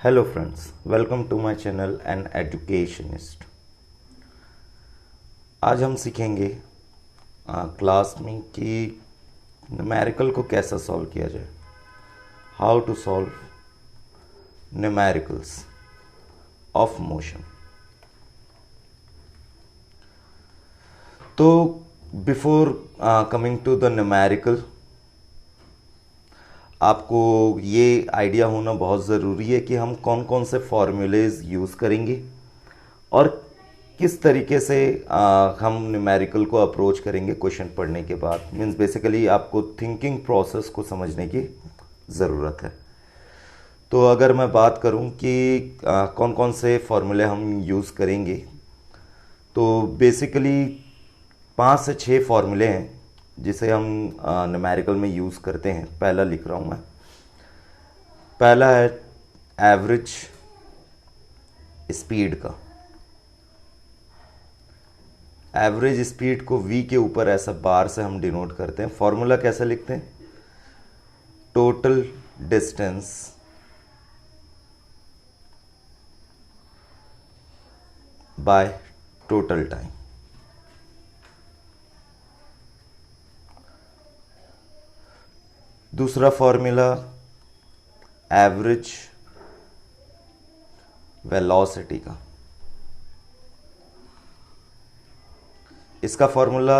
Hello friends, welcome to my channel an educationist. आज हम सीखेंगे क्लास में कि न्यूमेरिकल को कैसे सॉल्व किया जाए। How to solve numericals of motion. तो before coming to the numerical, आपको ये आइडिया होना बहुत ज़रूरी है कि हम कौन कौन से फॉर्मूलेज यूज़ करेंगे और किस तरीके से हम न्यूमेरिकल को अप्रोच करेंगे क्वेश्चन पढ़ने के बाद। मीन्स बेसिकली आपको थिंकिंग प्रोसेस को समझने की ज़रूरत है। तो अगर मैं बात करूं कि कौन कौन से फॉर्मूले हम यूज़ करेंगे, तो बेसिकली 5 से 6 फॉर्मूले हैं जिसे हम न्यूमेरिकल में यूज़ करते हैं। पहला लिख रहा हूँ मैं। पहला है एवरेज स्पीड का। एवरेज स्पीड को v के ऊपर ऐसा बार से हम डिनोट करते हैं। फॉर्मूला कैसे लिखते हैं? Total distance by total time. दूसरा फॉर्मूला एवरेज वेलोसिटी का। इसका फॉर्मूला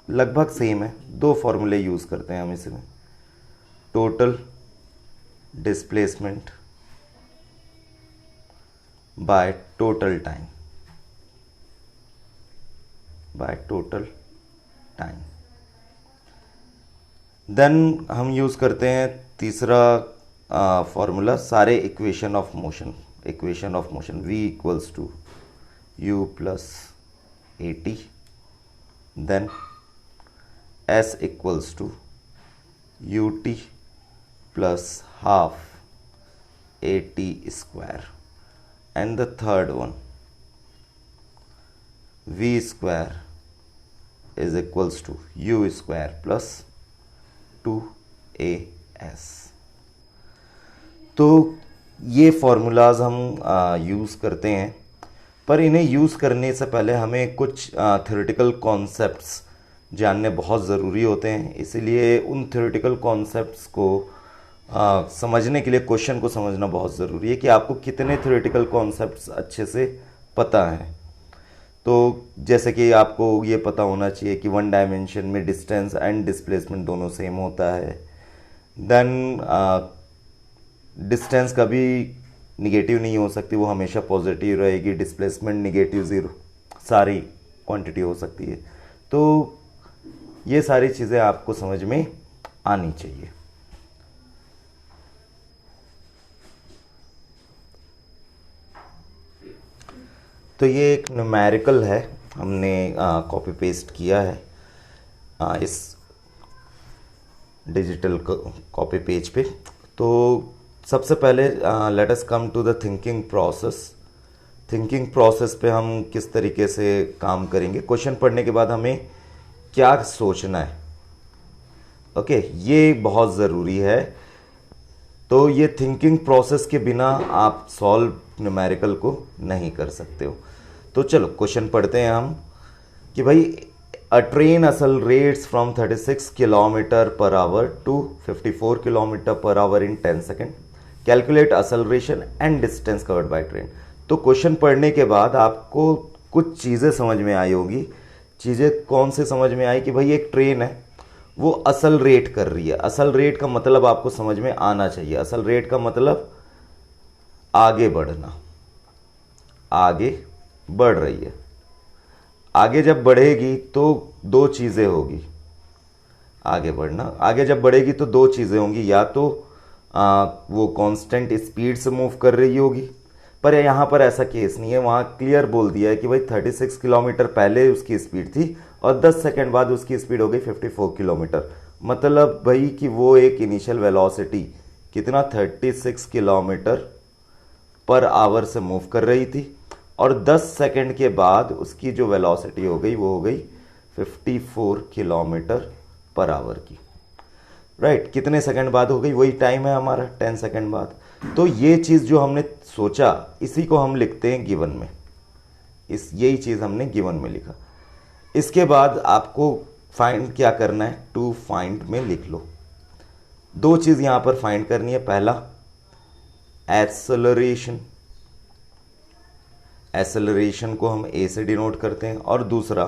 लगभग सेम है, 2 फॉर्मूले यूज़ करते हैं हम इसमें। Total displacement by total time, by total time. Then हम यूज़ करते हैं तीसरा फॉर्मूला सारे equation of motion. Equation of motion v equals to u plus a t, then s equals to u t plus half a t square, and the third one v square is equals to u square plus 2as। तो ये formulas हम use करते हैं, पर इन्हें use करने से पहले हमें कुछ थ्योरेटिकल कॉन्सेप्ट्स जानने बहुत ज़रूरी होते हैं। इसीलिए उन थ्योरेटिकल कॉन्सेप्ट्स को समझने के लिए क्वेश्चन को समझना बहुत ज़रूरी है कि आपको कितने थ्योरेटिकल कॉन्सेप्ट्स अच्छे से पता हैं। तो जैसे कि आपको ये पता होना चाहिए कि 1 डायमेंशन में डिस्टेंस एंड डिस्प्लेसमेंट दोनों सेम होता है। देन डिस्टेंस कभी निगेटिव नहीं हो सकती, वो हमेशा पॉजिटिव रहेगी। डिस्प्लेसमेंट निगेटिव, ज़ीरो, सारी क्वांटिटी हो सकती है। तो ये सारी चीज़ें आपको समझ में आनी चाहिए। तो ये एक न्यूमेरिकल है, हमने कॉपी पेस्ट किया है इस डिजिटल कॉपी पेज पे। तो सबसे पहले let us come to the thinking process. Thinking process पे हम किस तरीके से काम करेंगे, क्वेश्चन पढ़ने के बाद हमें क्या सोचना है। ओके, ये बहुत ज़रूरी है। तो ये थिंकिंग प्रोसेस के बिना आप सॉल्व न्यूमेरिकल को नहीं कर सकते हो। तो चलो क्वेश्चन पढ़ते हैं हम कि भाई a train accelerates from 36 kilometre per hour to 54 kilometre per hour in 10 second. Calculate acceleration and distance covered by train. तो क्वेश्चन पढ़ने के बाद आपको कुछ चीज़ें समझ में आई होगी। चीज़ें कौन से समझ में आई कि भाई एक ट्रेन है, वो असल रेट कर रही है। असल रेट का मतलब आपको समझ में आना चाहिए। असल रेट का मतलब आगे बढ़ना, आगे बढ़ रही है। आगे जब बढ़ेगी तो 2 चीज़ें होगी। आगे बढ़ना, आगे जब बढ़ेगी तो 2 चीज़ें होंगी, या तो वो कांस्टेंट स्पीड से मूव कर रही होगी, पर यहाँ पर ऐसा केस नहीं है। वहाँ क्लियर बोल दिया है कि भाई 36 किलोमीटर पहले उसकी स्पीड थी और 10 सेकेंड बाद उसकी स्पीड हो गई 54 किलोमीटर। मतलब भाई कि वो एक इनिशियल वेलोसिटी कितना 36 किलोमीटर पर आवर से मूव कर रही थी, और 10 सेकेंड के बाद उसकी जो वेलोसिटी हो गई वो हो गई 54 किलोमीटर पर आवर की। राइट, कितने सेकंड बाद हो गई, वही टाइम है हमारा 10 सेकंड बाद। तो ये चीज़ जो हमने सोचा इसी को हम लिखते हैं गिवन में, यही चीज़ हमने गिवन में लिखा। इसके बाद आपको फाइंड क्या करना है, टू फाइंड में लिख लो। दो चीज़ यहां पर फाइंड करनी है, पहला एक्सेलरेशन, एक्सेलरेशन को हम ए से डिनोट करते हैं, और दूसरा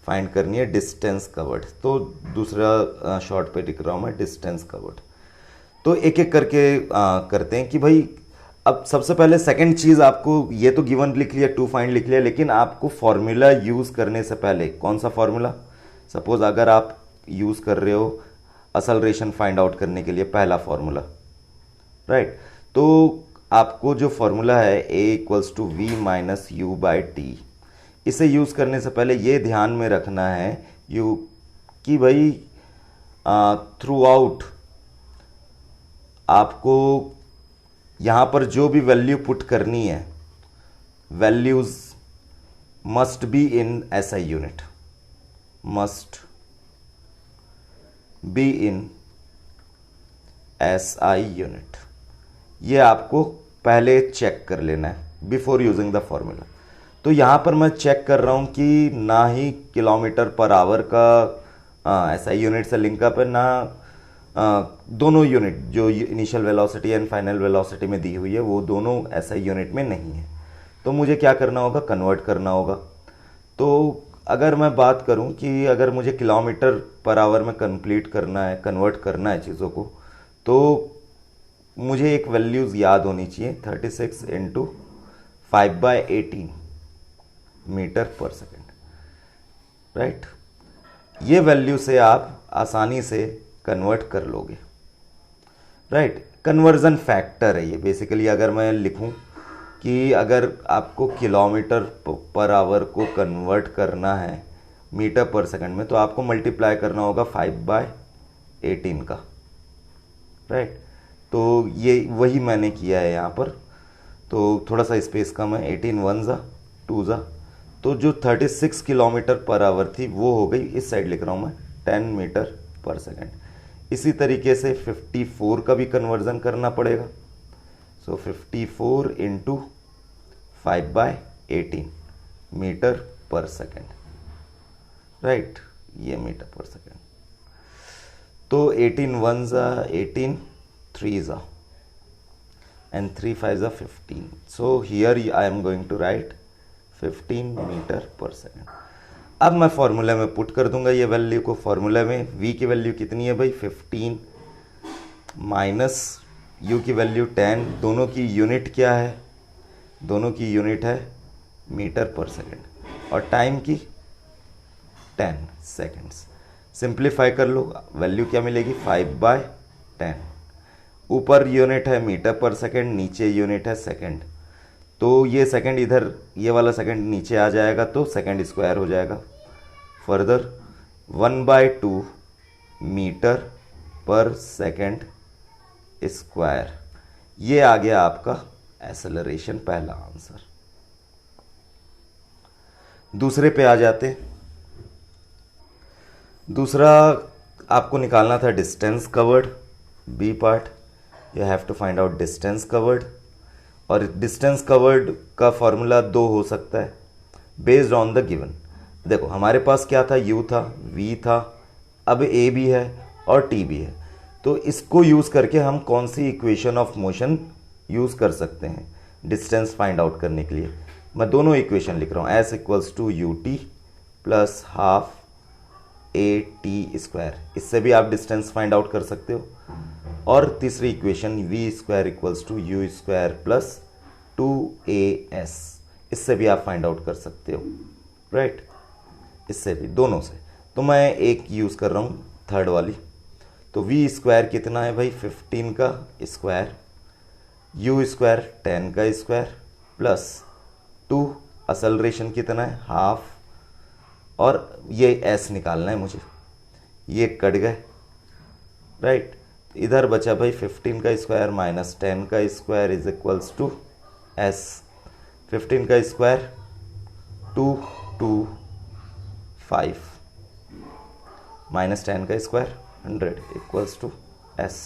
फाइंड करनी है डिस्टेंस कवर्ड। तो दूसरा शॉर्ट पे लिख रहा हूं मैं डिस्टेंस कवर्ड। तो एक एक करके करते हैं कि भाई अब सबसे पहले सेकंड चीज़ आपको, ये तो गिवन लिख लिया, टू फाइंड लिख लिया, लेकिन आपको फॉर्मूला यूज़ करने से पहले, कौन सा फॉर्मूला, सपोज अगर आप यूज़ कर रहे हो एक्सेलरेशन फाइंड आउट करने के लिए, पहला फॉर्मूला, राइट, तो आपको जो फॉर्मूला है a=v-u/t, इसे यूज़ करने से पहले ये ध्यान में रखना है कि भाई थ्रू आउट आपको यहाँ पर जो भी वैल्यू पुट करनी है, values must be in SI unit, must be in SI unit. ये आपको पहले चेक कर लेना है बिफोर यूजिंग द फॉर्मूला। तो यहाँ पर मैं चेक कर रहा हूँ कि ना ही किलोमीटर पर आवर का SI यूनिट से लिंकअप है, ना दोनों यूनिट जो initial velocity and final velocity में दी हुई है वो दोनों SI यूनिट में नहीं है। तो मुझे क्या करना होगा, कन्वर्ट करना होगा। तो अगर मैं बात करूं कि अगर मुझे किलोमीटर पर आवर में कंप्लीट करना है, कन्वर्ट करना है चीज़ों को, तो मुझे एक वैल्यूज़ याद होनी चाहिए, 36 × 5/18 मीटर पर सेकेंड, राइट। ये वैल्यू से आप आसानी से कन्वर्ट कर लोगे, राइट। कन्वर्जन फैक्टर है ये बेसिकली। अगर मैं लिखूं कि अगर आपको किलोमीटर पर आवर को कन्वर्ट करना है मीटर पर सेकंड में, तो आपको मल्टीप्लाई करना होगा 5/18 का, राइट। तो ये वही मैंने किया है यहाँ पर। तो थोड़ा सा स्पेस कम है, 18 1 ज़ा 2 ज़ा, तो जो 36 किलोमीटर पर आवर थी वो हो गई, इस साइड लिख रहा हूँ मैं, 10 मीटर पर सेकंड। इसी तरीके से 54 का भी कन्वर्जन करना पड़ेगा। सो 54 × 5/18 मीटर पर सेकंड, राइट, ये मीटर पर सेकंड। तो 18 1 ज़ा 18, 3 ज़ा and 3 5 ज़ा 15. So here I am going to write 15 metre पर सेकंड। अब मैं फॉर्मूले में पुट कर दूंगा ये वैल्यू को। फॉर्मूले में v की वैल्यू कितनी है भाई, 15 माइनस u की वैल्यू 10। दोनों की यूनिट क्या है, दोनों की यूनिट है मीटर पर सेकंड, और टाइम की 10 सेकंड्स। सिंप्लीफाई कर लो, वैल्यू क्या मिलेगी, 5/10। ऊपर यूनिट है मीटर पर सेकंड, नीचे यूनिट है सेकंड। तो ये सेकंड इधर, ये वाला सेकंड नीचे आ जाएगा तो सेकंड स्क्वायर हो जाएगा। फर्दर 1/2 मीटर पर सेकंड स्क्वायर। ये आ गया आपका एक्सेलरेशन, पहला आंसर। दूसरे पे आ जाते। दूसरा आपको निकालना था distance covered, B part. You have to find out distance covered. और डिस्टेंस कवर्ड का फॉर्मूला 2 हो सकता है बेस्ड ऑन द गिवन। देखो हमारे पास क्या था, u था, v था, अब a भी है और t भी है। तो इसको यूज़ करके हम कौन सी इक्वेशन ऑफ मोशन यूज़ कर सकते हैं डिस्टेंस फाइंड आउट करने के लिए। मैं दोनों इक्वेशन लिख रहा हूँ, s = ut + ½ at²। इससे भी आप डिस्टेंस फाइंड आउट कर सकते हो। और तीसरी इक्वेशन v² = u² + 2as, इससे भी आप फाइंड आउट कर सकते हो, राइट। इससे भी, दोनों से। तो मैं एक यूज़ कर रहा हूँ थर्ड वाली। तो v² कितना है भाई, 15 का स्क्वायर, u² 10 का स्क्वायर प्लस 2, एक्सेलरेशन कितना है, ½ और ये s निकालना है मुझे। ये कट गए, राइट। इधर बचा भाई 15 का स्क्वायर माइनस 10 का square is equals to s। 15 का स्क्वायर 2 2 5 माइनस 10 का square 100 equals to S.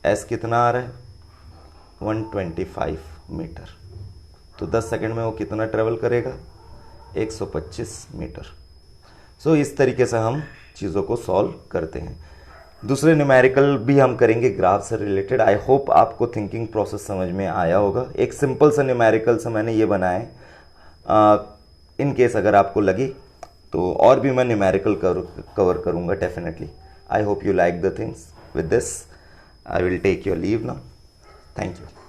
S कितना आ रहा है? 125 मीटर। तो 10 सेकंड में वो कितना ट्रेवल करेगा? 125 मीटर। सो इस तरीके से हम चीज़ों को सॉल्व करते हैं। दूसरे न्यूमेरिकल भी हम करेंगे ग्राफ से रिलेटेड। आई होप आपको थिंकिंग प्रोसेस समझ में आया होगा। एक सिंपल सा न्यूमेरिकल से मैंने ये बनाया है। इन केस अगर आपको लगी तो और भी मैं न्यूमेरिकल कवर करूँगा definitely. I hope you like the things. With this I will take your leave now. Thank you.